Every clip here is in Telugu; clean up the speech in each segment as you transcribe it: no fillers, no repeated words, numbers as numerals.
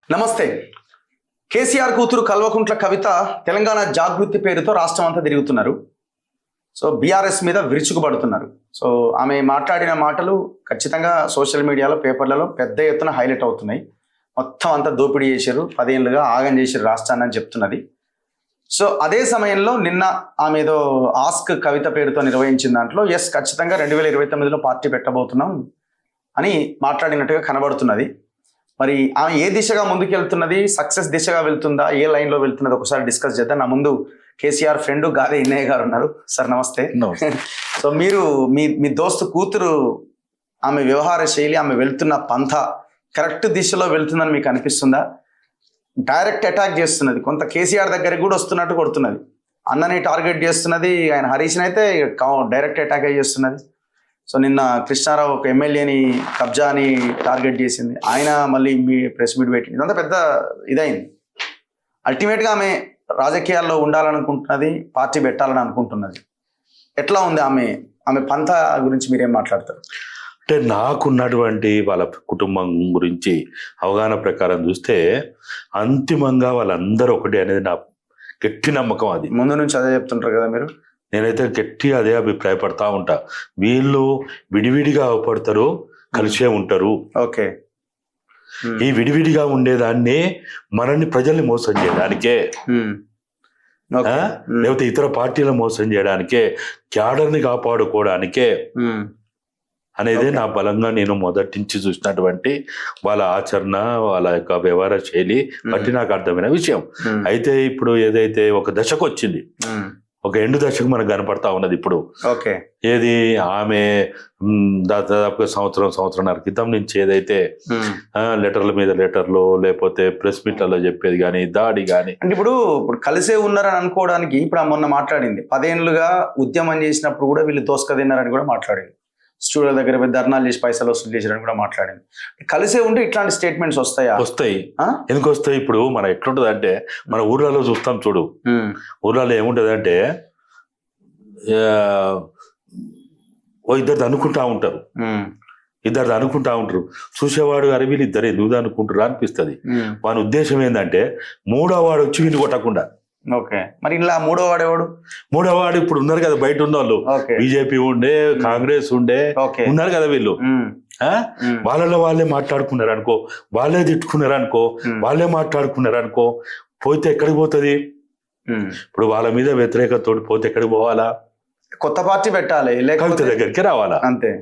నమస్తే. కేసీఆర్ కూతురు కల్వకుంట్ల కవిత తెలంగాణ జాగృతి పేరుతో రాష్ట్రం అంతా తిరుగుతున్నారు. సో బీఆర్ఎస్ మీద విరుచుకుపడుతున్నారు. సో ఆమె మాట్లాడిన మాటలు ఖచ్చితంగా సోషల్ మీడియాలో, పేపర్లలో పెద్ద ఎత్తున హైలైట్ అవుతున్నాయి. మొత్తం అంతా దోపిడీ చేశారు, 10 ఏళ్ళుగా ఆగం చేశారు రాష్ట్రాన్ని అని చెప్తున్నది. సో అదే సమయంలో నిన్న ఆమె ఏదో ఆస్క్ కవిత పేరుతో నిర్వహించిన దాంట్లో ఖచ్చితంగా 2029లో పార్టీ పెట్టబోతున్నాం అని మాట్లాడినట్టుగా కనబడుతున్నది. మరి ఆమె ఏ దిశగా ముందుకెళ్తున్నది, సక్సెస్ దిశగా వెళ్తుందా, ఏ లైన్లో వెళ్తున్నది ఒకసారి డిస్కస్ చేద్దాం. నా ముందు కేసీఆర్ ఫ్రెండ్ గాదే ఇన్నయ్య గారు ఉన్నారు. సార్ నమస్తే. సో మీరు మీ దోస్తు కూతురు ఆమె వ్యవహార శైలి, ఆమె వెళ్తున్న పంథ కరెక్ట్ దిశలో వెళ్తుందని మీకు అనిపిస్తుందా? డైరెక్ట్ అటాక్ చేస్తున్నది, కొంత కేసీఆర్ దగ్గరికి కూడా వస్తున్నట్టు కొడుతున్నది, అన్నని టార్గెట్ చేస్తున్నది, ఆయన హరీష్ని అయితే డైరెక్ట్ అటాక్ చేస్తున్నది. సో నిన్న కృష్ణారావు ఒక ఎమ్మెల్యేని కబ్జాని టార్గెట్ చేసింది, ఆయన మళ్ళీ మీ ప్రెస్ మీట్ పెట్టింది. ఇదంతా పెద్ద ఇదైంది. అల్టిమేట్గా ఆమె రాజకీయాల్లో ఉండాలనుకుంటున్నది, పార్టీ పెట్టాలని అనుకుంటున్నది. ఎట్లా ఉంది ఆమె పంథ గురించి మీరేం మాట్లాడతారు? అంటే నాకున్నటువంటి వాళ్ళ కుటుంబం గురించి అవగాహన ప్రకారం చూస్తే అంతిమంగా వాళ్ళందరూ ఒకటి అనేది నా గట్టి నమ్మకం. అది ముందు నుంచి అదే చెప్తుంటారు కదా మీరు. నేనైతే గట్టి అదే అభిప్రాయపడతా ఉంటా. వీళ్ళు విడివిడిగా అవపడతారు, కలిసే ఉంటారు. ఓకే. ఈ విడివిడిగా ఉండేదాన్ని మనల్ని ప్రజల్ని మోసం చేయడానికే, లేకపోతే ఇతర పార్టీలను మోసం చేయడానికే, క్యాడర్ని కాపాడుకోవడానికే అనేది నా బలంగా నేను మొదటి నుంచి చూసినటువంటి వాళ్ళ ఆచరణ, వాళ్ళ యొక్క వ్యవహార శైలి బట్టి నాకు అర్థమైన విషయం. అయితే ఇప్పుడు ఏదైతే ఒక దశకు వచ్చింది, ఒక ఎండు దశకు మనకు కనపడతా ఉన్నది ఇప్పుడు. ఓకే. ఏది ఆమె దాదాపుగా సంవత్సరంన్నర క్రితం నుంచి ఏదైతే లెటర్ల మీద లెటర్లు, లేకపోతే ప్రెస్ మీట్లలో చెప్పేది కానీ, దాడి కానీ, అంటే ఇప్పుడు కలిసే ఉన్నారని అనుకోవడానికి ఇప్పుడు మొన్న మాట్లాడింది, 10 ఏళ్ళుగా ఉద్యమం చేసినప్పుడు కూడా వీళ్ళు దోసుక తిన్నారని కూడా మాట్లాడింది, స్టూడియో దగ్గర పోయి ధర్నాలు చేసి పైసలు వసూలు చేశారని కూడా మాట్లాడింది. కలిసే ఉంటే ఇట్లాంటి స్టేట్మెంట్స్ వస్తాయి. ఎందుకు వస్తాయి? ఇప్పుడు మనం ఎట్లుంటది అంటే, మన ఊర్లలో చూస్తాం చూడు, ఊర్లలో ఏముంటది అంటే ఇద్దరు అనుకుంటా ఉంటారు, చూసేవాడు అరే వీళ్ళు ఇద్దరు ఎందుకు అనుకుంటారు అనిపిస్తుంది. వాని ఉద్దేశం ఏంటంటే మూడో వాడు వచ్చి వీళ్ళు కొట్టకుండా. ఓకే. మరి ఇలా మూడో వాడు ఇప్పుడు ఉన్నారు కదా బయట ఉన్న వాళ్ళు, బీజేపీ ఉండే, కాంగ్రెస్ ఉండే ఉన్నారు కదా, వీళ్ళు వాళ్ళలో వాళ్ళే మాట్లాడుకున్నారు అనుకో, వాళ్ళే తిట్టుకున్నారు అనుకో, వాళ్ళే మాట్లాడుకున్నారు అనుకో, పోతే ఎక్కడికి పోతుంది? ఇప్పుడు వాళ్ళ మీద వ్యతిరేకత పోతే ఎక్కడికి పోవాలా? కొత్త పార్టీ పెట్టాలి, కవిత దగ్గరికి రావాలా, అంతే.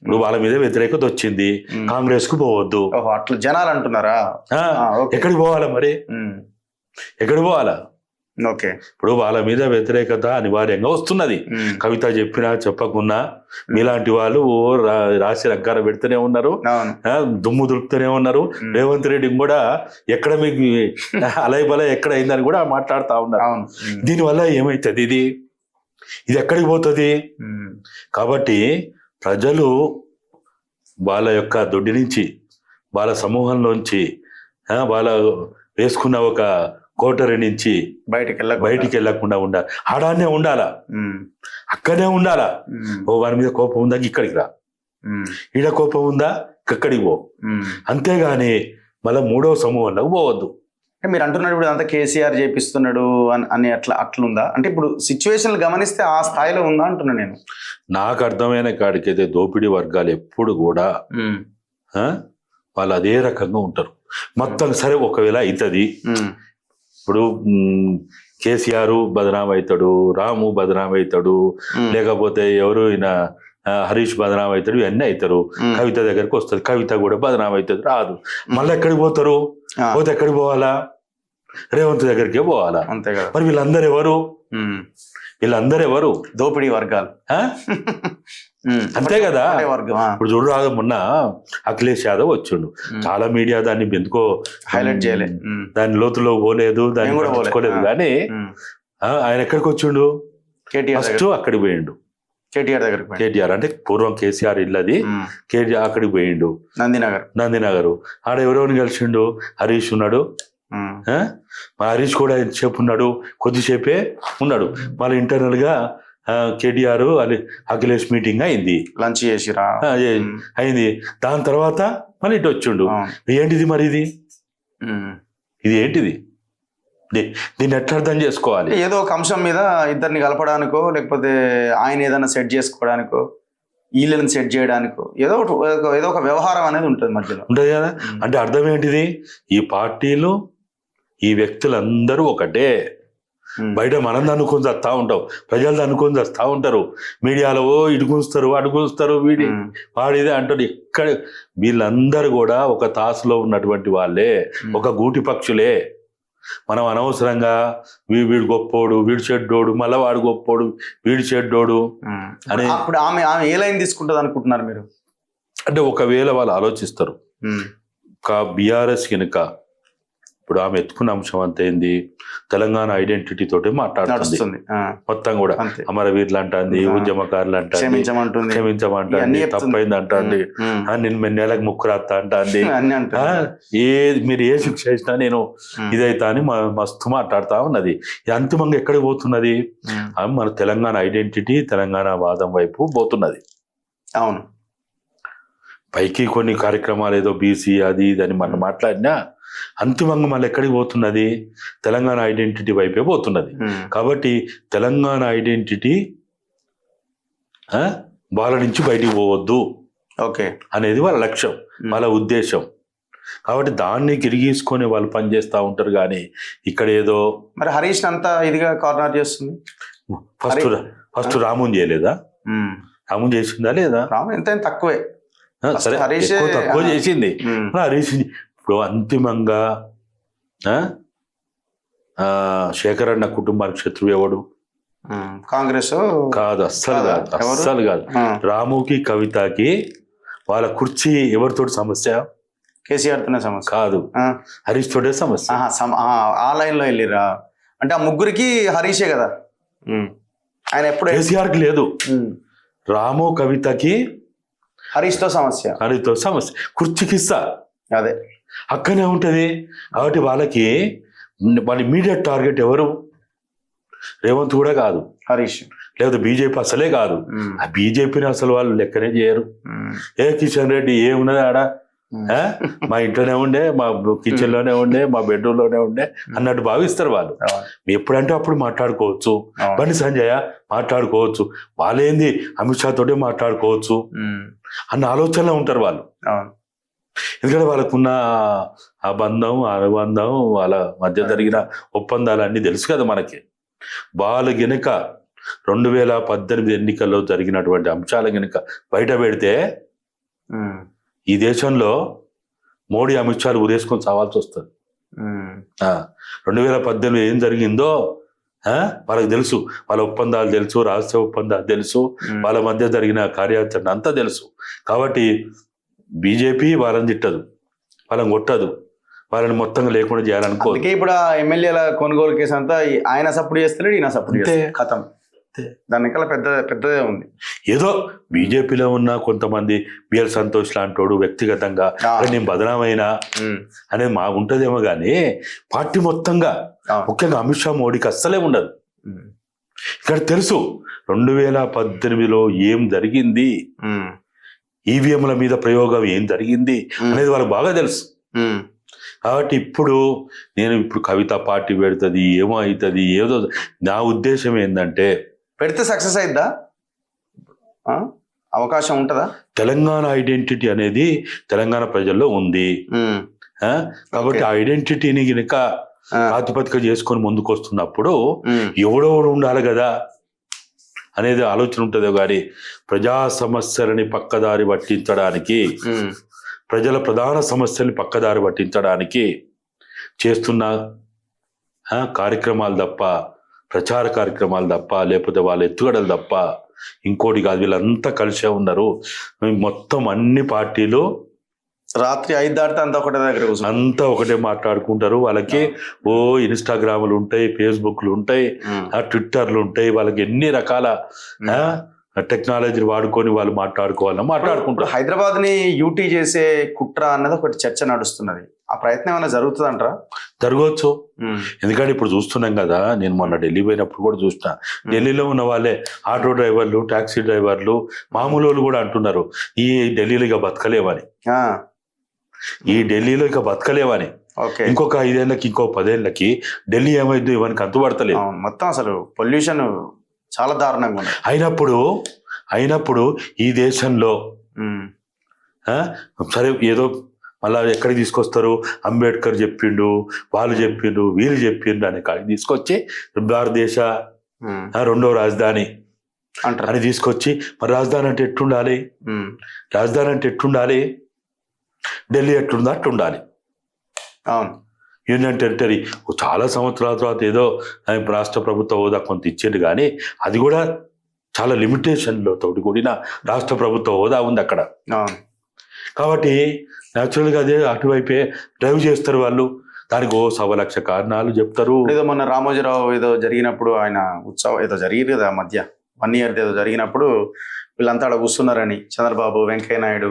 ఇప్పుడు వాళ్ళ మీద వ్యతిరేకత వచ్చింది, కాంగ్రెస్ కు పోవద్దు అట్లా జనాలు అంటున్నారా? ఎక్కడికి పోవాలా? మరి ఎక్కడికి పోవాలా? ఓకే. ఇప్పుడు వాళ్ళ మీద వ్యతిరేకత అనివార్యంగా వస్తున్నది. కవిత చెప్పినా చెప్పకున్నా మీలాంటి వాళ్ళు రాసి రంకార పెడుతూనే ఉన్నారు, దుమ్ము దులుపుతూనే ఉన్నారు. రేవంత్ రెడ్డి కూడా ఎక్కడ మీకు అలైబల ఎక్కడ అయిందని కూడా మాట్లాడుతూ ఉన్నారు. దీనివల్ల ఏమవుతుంది? ఇది ఎక్కడికి పోతుంది? కాబట్టి ప్రజలు వాళ్ళ యొక్క దొడ్డి నుంచి, వాళ్ళ సమూహంలోంచి, వాళ్ళ వేసుకున్న ఒక కోటరీ నుంచి బయటికి వెళ్ళకుండా ఉండాలి. ఆడానే ఉండాలా, అక్కడే ఉండాలా. ఓ వారి మీద కోపం ఉందా ఇక్కడికి రా, ఈడ కోపం ఉందా ఇక్కడికి పో, అంతేగాని మళ్ళీ మూడవ సమూహంలోకి పోవద్దు. మీరు అంటున్నారు ఇప్పుడు అంతా కేసీఆర్ చేపిస్తున్నాడు అని అట్లుందా? అంటే ఇప్పుడు సిచ్యువేషన్ గమనిస్తే ఆ స్థాయిలో ఉందా అంటున్నా నేను. నాకు అర్థమైన కాడికైతే దోపిడీ వర్గాలు ఎప్పుడు కూడా వాళ్ళు అదే రకంగా ఉంటారు మొత్తం. సరే ఒకవేళ అవుతుంది, ఇప్పుడు కేసీఆర్ బదనాం అవుతాడు, రాము బదనాం అవుతాడు, లేకపోతే ఎవరు హరీష్ బదనాం అవుతాడు, ఇవన్నీ అవుతారు. కవిత దగ్గరికి వస్తుంది, కవిత కూడా బదనాం అవుతుంది, రాదు. మళ్ళీ ఎక్కడికి పోతారు? పోతే ఎక్కడికి పోవాలా? రేవంత్ దగ్గరికే పోవాలా. అంతే కదా. మరి వీళ్ళందరూ ఎవరు? దోపిడీ వర్గాలు. అంతే కదా. ఇప్పుడు చూడు, రాదు మొన్న అఖిలేష్ యాదవ్ వచ్చిండు, చాలా మీడియా దాన్ని ఎందుకో హైలైట్ చేయలేదు, దాని లోతులో పోలేదు, దాన్ని పట్టించుకోలేదు. కానీ ఆయన ఎక్కడికి వచ్చిండు? ఫస్ట్ అక్కడికి పోయిండు, కేటీఆర్ అంటే పూర్వం కేసీఆర్ ఇల్లది, కేటీఆర్ అక్కడికి పోయిండు, నందినగర్. ఆడ ఎవరెవరిని కలిసిండు? హరీష్ ఉన్నాడు, హరీష్ కూడా ఎంతసేపు ఉన్నాడు? కొద్దిసేపే ఉన్నాడు. మళ్ళీ ఇంటర్నల్ గా కేటీఆర్ అఖిలేష్ మీటింగ్ అయింది, లంచ్ చేసిరా అయింది. దాని తర్వాత మళ్ళీ ఇటు వచ్చిండు. ఏంటిది మరి? ఇది ఇది ఏంటిది? దీన్ని ఎట్లా అర్థం చేసుకోవాలి? ఏదో ఒక అంశం మీద ఇద్దరిని కలపడానికో లేకపోతే ఆయన ఏదైనా సెట్ చేసుకోవడానికో వీళ్ళని సెట్ చేయడానికో ఏదో ఒక వ్యవహారం అనేది ఉంటుంది మధ్యలో, ఉంటుంది కదా. అంటే అర్థం ఏంటిది? ఈ పార్టీలు ఈ వ్యక్తులందరూ ఒకటే. బయట మనం అనుకొని చస్తా ఉంటాం, ప్రజలు అనుకొని చస్తా ఉంటారు, మీడియాలో ఇడుగుస్తారు అడుగుస్తారు, వాడిదే అంటారు. ఇక్కడ వీళ్ళందరూ కూడా ఒక తాసులో ఉన్నటువంటి వాళ్ళే, ఒక గూటి పక్షులే. మనం అనవసరంగా వీడు గొప్పోడు, వీడు చెడ్డోడు, మళ్ళా వాడు గొప్పోడు, వీడు చెడ్డోడు అని. అప్పుడు ఆమె ఏ లైన్ తీసుకుంటుంది అనుకుంటున్నారు మీరు? అంటే ఒకవేళ వాళ్ళు ఆలోచిస్తారు, బీఆర్ఎస్ కనుక ఇప్పుడు ఆమె ఎత్తుకున్న అంశం అంత ఏంది, తెలంగాణ ఐడెంటిటీ తోటి మాట్లాడుతుంది మొత్తం కూడా. అమరవీరులు అంటుంది, ఉద్యమకారులు అంటుంది, క్షమించమంటుంది, తప్పైంది అంటుంది, నేను నెలకు ముక్కు రాస్తా అంటుంది, మీరు ఏ శిక్ష ఇచ్చినా నేను ఇదైతా అని మస్తు మాట్లాడుతా ఉన్నది. అంతిమంగా ఎక్కడికి పోతున్నది? మన తెలంగాణ ఐడెంటిటీ, తెలంగాణ వాదం వైపు పోతున్నది. అవును, పైకి కొన్ని కార్యక్రమాలు ఏదో బీసీ అది ఇది అని మనం మాట్లాడినా అంతిమంగా మళ్ళీ ఎక్కడికి పోతున్నది? తెలంగాణ ఐడెంటిటీ వైపే పోతున్నది. కాబట్టి తెలంగాణ ఐడెంటిటీ వాళ్ళ నుంచి బయటికి పోవద్దు అనేది వాళ్ళ లక్ష్యం, వాళ్ళ ఉద్దేశం. కాబట్టి దాన్ని గిరిగీసుకొని వాళ్ళు పనిచేస్తూ ఉంటారు. కానీ ఇక్కడ ఏదో మరి హరీష్ అంతా ఇదిగా కార్నర్ చేస్తుంది. ఫస్ట్ రాముని చేయలేదా? రాముని చేసిందా లేదా? రాము ఎంత తక్కువే, సరే తక్కువ చేసింది హరీష్. ఇప్పుడు అంతిమంగా శేఖర్ అన్న కుటుంబానికి శత్రువు ఎవడు? కాంగ్రెస్ కాదు, అస్సలు కాదు. రాముకి కవితకి వాళ్ళ కుర్చీ ఎవరితోటి సమస్య? కేసీఆర్ తోనే సమస్య కాదు, హరీష్ తోటే సమస్య. ఆ లైన్ లో వెళ్ళిరా అంటే ఆ ముగ్గురికి హరీషే కదా. ఆయన ఎప్పుడు కేసీఆర్కి లేదు, రాము కవితకి హరీష్తో సమస్య, కుర్చీకి ఇస్తా అదే అక్కనే ఉంటది. కాబట్టి వాళ్ళ ఇమీడియట్ టార్గెట్ ఎవరు? రేవంత్ కూడా కాదు, హరీష్, లేకపోతే బీజేపీ అసలే కాదు. ఆ బీజేపీని అసలు వాళ్ళు లెక్కనే చేయరు. కిషన్ రెడ్డి ఏమున్నది ఆడ, మా ఇంట్లోనే ఉండే, మా కిచెన్ లోనే ఉండే, మా బెడ్రూమ్ లోనే ఉండే అన్నట్టు భావిస్తారు వాళ్ళు. ఎప్పుడంటే అప్పుడు మాట్లాడుకోవచ్చు, బండి సంజయ్ మాట్లాడుకోవచ్చు, వాళ్ళేంది అమిత్ షా తోటే మాట్లాడుకోవచ్చు అన్న ఆలోచనలో ఉంటారు వాళ్ళు. ఎందుకంటే వాళ్ళకున్న ఆ బంధం, అనుబంధం, వాళ్ళ మధ్య జరిగిన ఒప్పందాలు అన్నీ తెలుసు కదా మనకి. వాళ్ళు గనుక 2018 ఎన్నికల్లో జరిగినటువంటి అంశాలు గనుక బయట పెడితే ఈ దేశంలో మోడీ అమిత్ షాలు ఉరేసుకొని చావాల్సి వస్తుంది. 2018 ఏం జరిగిందో వాళ్ళకి తెలుసు, వాళ్ళ ఒప్పందాలు తెలుసు, రహస్య ఒప్పందాలు తెలుసు, వాళ్ళ మధ్య జరిగిన కార్యాచరణ అంతా తెలుసు. కాబట్టి బీజేపీ వాళ్ళని తిట్టదు, వాళ్ళని కొట్టదు, వాళ్ళని మొత్తంగా లేకుండా చేయాలనుకో. ఇప్పుడు ఆ ఎమ్మెల్యేల కొనుగోలు కేసు అంతా ఆయన సపోర్ట్ చేస్తలేడు, ఈయన సపోర్ట్ చేస్తే కథం. దానికల్లా పెద్దదే ఉంది. ఏదో బీజేపీలో ఉన్న కొంతమంది బిఎల్ సంతోష్ లాంటోడు వ్యక్తిగతంగా నేను బదనామైనా అనేది మా ఉంటదేమో కానీ పార్టీ మొత్తంగా ముఖ్యంగా అమిత్ షా మోడీకి అస్సలే ఉండదు. ఇక్కడ తెలుసు 2018లో ఏం జరిగింది, ఈవీఎంల మీద ప్రయోగం ఏం జరిగింది అనేది వాళ్ళకి బాగా తెలుసు. కాబట్టి ఇప్పుడు కవిత పార్టీ పెడుతుంది, ఏమో అవుతుంది, ఏదో. నా ఉద్దేశం ఏంటంటే పెడితే సక్సెస్ అయిద్దా, అవకాశం ఉంటుందా? తెలంగాణ ఐడెంటిటీ అనేది తెలంగాణ ప్రజల్లో ఉంది కాబట్టి ఆ ఐడెంటిటీని కనుక ప్రాతిపదిక చేసుకొని ముందుకు వస్తున్నప్పుడు ఎవడెవడు ఉండాలి కదా అనేది ఆలోచన ఉంటుంది. కానీ ప్రజా సమస్యలని పక్కదారి పట్టించడానికి, ప్రజల ప్రధాన సమస్యల్ని పక్కదారి పట్టించడానికి చేస్తున్న కార్యక్రమాలు తప్ప, ప్రచార కార్యక్రమాలు తప్ప, లేకపోతే వాళ్ళ ఎత్తుగడలు తప్ప ఇంకోటి కాదు. వీళ్ళంతా కలిసే ఉన్నారు. మొత్తం అన్ని పార్టీలు రాత్రి 5 దాటితే అంతా ఒకటే మాట్లాడుకుంటారు. వాళ్ళకి ఇన్స్టాగ్రామ్లు ఉంటాయి, ఫేస్బుక్లు ఉంటాయి, ట్విట్టర్లు ఉంటాయి. వాళ్ళకి ఎన్ని రకాల టెక్నాలజీని వాడుకొని వాళ్ళు మాట్లాడుకుంటారు. హైదరాబాద్ ని యూటీ చేసే కుట్ర అన్నది ఒకటి చర్చ నడుస్తున్నది. ఆ ప్రయత్నం ఏమైనా జరుగుతుందంటారా? జరగవచ్చు. ఎందుకంటే ఇప్పుడు చూస్తున్నాం కదా, నేను మొన్న ఢిల్లీ పోయినప్పుడు కూడా చూసిన, ఢిల్లీలో ఉన్న వాళ్ళే ఆటో డ్రైవర్లు, టాక్సీ డ్రైవర్లు, మామూలు వాళ్ళు కూడా అంటున్నారు ఈ ఢిల్లీలో ఇక బతకలేవని, ఓకే. ఇంకొక 5 ఏళ్ళకి ఇంకో 10 ఏళ్ళకి ఢిల్లీ ఏమైందో ఇవన్నీ అంతుపడతలేదు. అవును, మొత్తం అసలు పొల్యూషన్ చాలా దారుణంగా ఉంది. అయినప్పుడు ఈ దేశంలో ఆ, సరే ఏదో మళ్ళా ఎక్కడికి తీసుకొస్తారు, అంబేద్కర్ చెప్పిండు, వాళ్ళు చెప్పిండు, వీళ్ళు చెప్పిండు అనే కాడికి తీసుకొచ్చి భారతదేశ రెండో రాజధాని అంటారు అని తీసుకొచ్చి, మరి రాజధాని అంటే ఎట్లుండాలి? రాజధాని అంటే ఎట్లుండాలి? ఢిల్లీ ఎట్లుందో అట్లుండాలి. అవును, యూనియన్ టెరిటరీ చాలా సంవత్సరాల తర్వాత ఏదో రాష్ట్ర ప్రభుత్వ హోదా కొంత ఇచ్చిండు, కానీ అది కూడా చాలా లిమిటేషన్లో తోటి కూడిన రాష్ట్ర ప్రభుత్వ హోదా ఉంది అక్కడ. అవును. కాబట్టి న్యాచురల్గా అదే అటువైపే డ్రైవ్ చేస్తారు వాళ్ళు. దానికి 1 లక్ష కారణాలు చెప్తారు. ఏదో మొన్న రామోజీరావు ఏదో జరిగినప్పుడు ఆయన ఉత్సవం ఏదో జరిగింది కదా మధ్య 1 year ఏదో జరిగినప్పుడు వీళ్ళంతా అక్కడ కూర్చున్నారని, చంద్రబాబు, వెంకయ్య నాయుడు,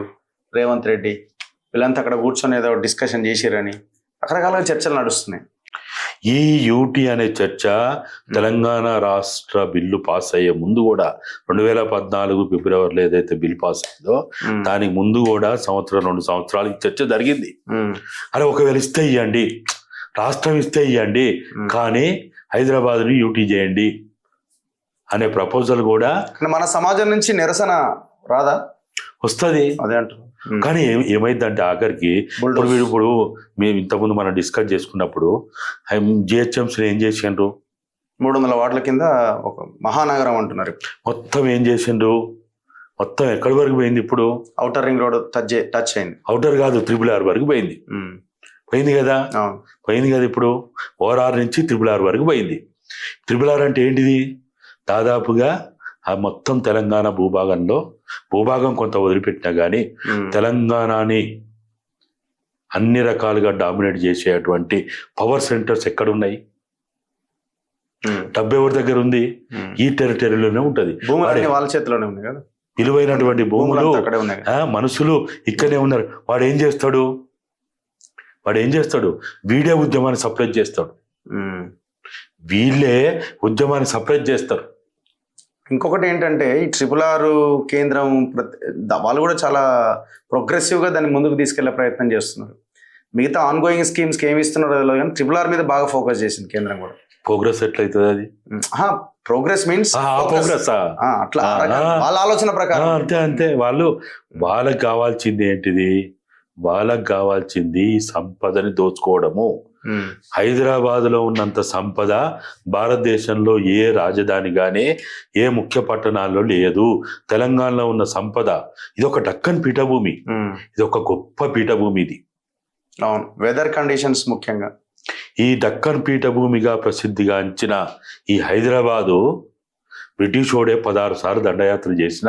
రేవంత్ రెడ్డి వీళ్ళంతా అక్కడ కూర్చొని ఏదో డిస్కషన్ చేసిరని రకరకాలుగా చర్చలు నడుస్తున్నాయి. ఈ యూటీ అనే చర్చ తెలంగాణ రాష్ట్ర బిల్లు పాస్ అయ్యే ముందు కూడా 2014 ఫిబ్రవరిలో ఏదైతే బిల్ పాస్ అయిందో దానికి ముందు కూడా 1-2 సంవత్సరాలు ఈ చర్చ జరిగింది. అరే ఒకవేళ ఇస్తే ఇవ్వండి, రాష్ట్రం ఇస్తే ఇవ్వండి, కానీ హైదరాబాద్ని యూటీ చేయండి అనే ప్రపోజల్ కూడా మన సమాజం నుంచి నిరసన రాదా? వస్తుంది. అదే అంటారు. కానీ ఏమైందంటే ఆఖరికి ఇప్పుడు మేము ఇంతకుముందు మనం డిస్కస్ చేసుకున్నప్పుడు జిహెచ్ఎంసీ ఏం చేసిండ్రు, 300 వార్డుల కింద ఒక మహానగరం అంటున్నారు. మొత్తం ఏం చేసిండ్రు, మొత్తం ఎక్కడి వరకు పోయింది? ఇప్పుడు ఔటర్ రింగ్ రోడ్ టచ్ అయింది. ఔటర్ కాదు, RRR వరకు పోయింది. పోయింది కదా. ఇప్పుడు ORR నుంచి RRR వరకు పోయింది. RRR అంటే ఏంటిది? దాదాపుగా ఆ మొత్తం తెలంగాణ భూభాగం కొంత వదిలిపెట్టినా కానీ తెలంగాణని అన్ని రకాలుగా డామినేట్ చేసేటువంటి పవర్ సెంటర్స్ ఎక్కడున్నాయి? డబ్బు ఎవరి దగ్గర ఉంది? ఈ టెరిటరీలోనే ఉంటది. వాళ్ళ చేతిలోనే ఉంది కదా. విలువైనటువంటి భూములు, మనుషులు ఇక్కడనే ఉన్నారు. వాడు ఏం చేస్తాడు? వీడే ఉద్యమాన్ని సప్రెస్ చేస్తాడు. వీళ్ళే ఉద్యమాన్ని సప్రెస్ చేస్తారు. ఇంకొకటి ఏంటంటే ఈ RRR కేంద్రం వాళ్ళు కూడా చాలా ప్రోగ్రెసివ్గా దాన్ని ముందుకు తీసుకెళ్లే ప్రయత్నం చేస్తున్నారు. మిగతా ఆన్గోయింగ్ స్కీమ్స్కి ఏమి ఇస్తున్నారో కానీ RRR మీద బాగా ఫోకస్ చేసింది కేంద్రం కూడా. ప్రోగ్రెస్ ఎట్లయితుంది? అది ప్రోగ్రెస్ మీన్స్ అట్లా వాళ్ళ ఆలోచన ప్రకారం. అంతే. వాళ్ళకి కావాల్సింది ఏంటిది? వాళ్ళకి కావాల్సింది సంపదని దోచుకోవడము. హైదరాబాద్ లో ఉన్నంత సంపద భారతదేశంలో ఏ రాజధాని గానీ ఏ ముఖ్య పట్టణాల్లో లేదు. తెలంగాణలో ఉన్న సంపద ఇది ఒక డక్కన్ పీఠభూమి, ఇది ఒక గొప్ప పీఠభూమి. ఇది అవును, వెదర్ కండిషన్స్ ముఖ్యంగా ఈ డక్కన్ పీఠభూమిగా ప్రసిద్ధిగాంచిన ఈ హైదరాబాదు బ్రిటిష్ వాడే 16 సార్లు దండయాత్ర చేసిన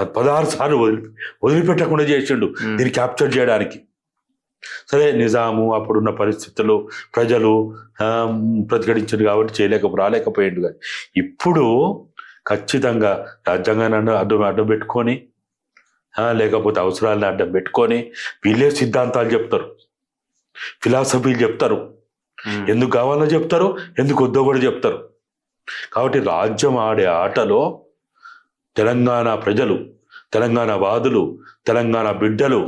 16 సార్లు వదిలిపెట్టకుండా చేసిండు దీన్ని క్యాప్చర్ చేయడానికి. సరే నిజాము అప్పుడున్న పరిస్థితులు ప్రజలు ప్రతిఘటించారు కాబట్టి రాలేకపోయాడు. కానీ ఇప్పుడు ఖచ్చితంగా రాజ్యాంగాన్ని అడ్డం పెట్టుకొని లేకపోతే అవసరాలను అడ్డం పెట్టుకొని వీళ్ళే సిద్ధాంతాలు చెప్తారు, ఫిలాసఫీలు చెప్తారు, ఎందుకు కావాలో చెప్తారు, ఎందుకు వద్దో కూడా చెప్తారు. కాబట్టి రాజ్యం ఆడే ఆటలో తెలంగాణ ప్రజలు, తెలంగాణ వాదులు, తెలంగాణ బిడ్డలు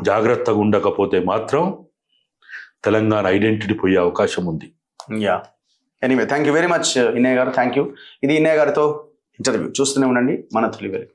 జాగ్రత్తగా ఉండకపోతే మాత్రం తెలంగాణ ఐడెంటిటీ పోయే అవకాశం ఉంది. Anyway, thank you very much Innaiah garu. Thank you. ఇది ఇన్నయ్య గారితో ఇంటర్వ్యూ. చూస్తూనే ఉండండి మన తొలి వెలుగు.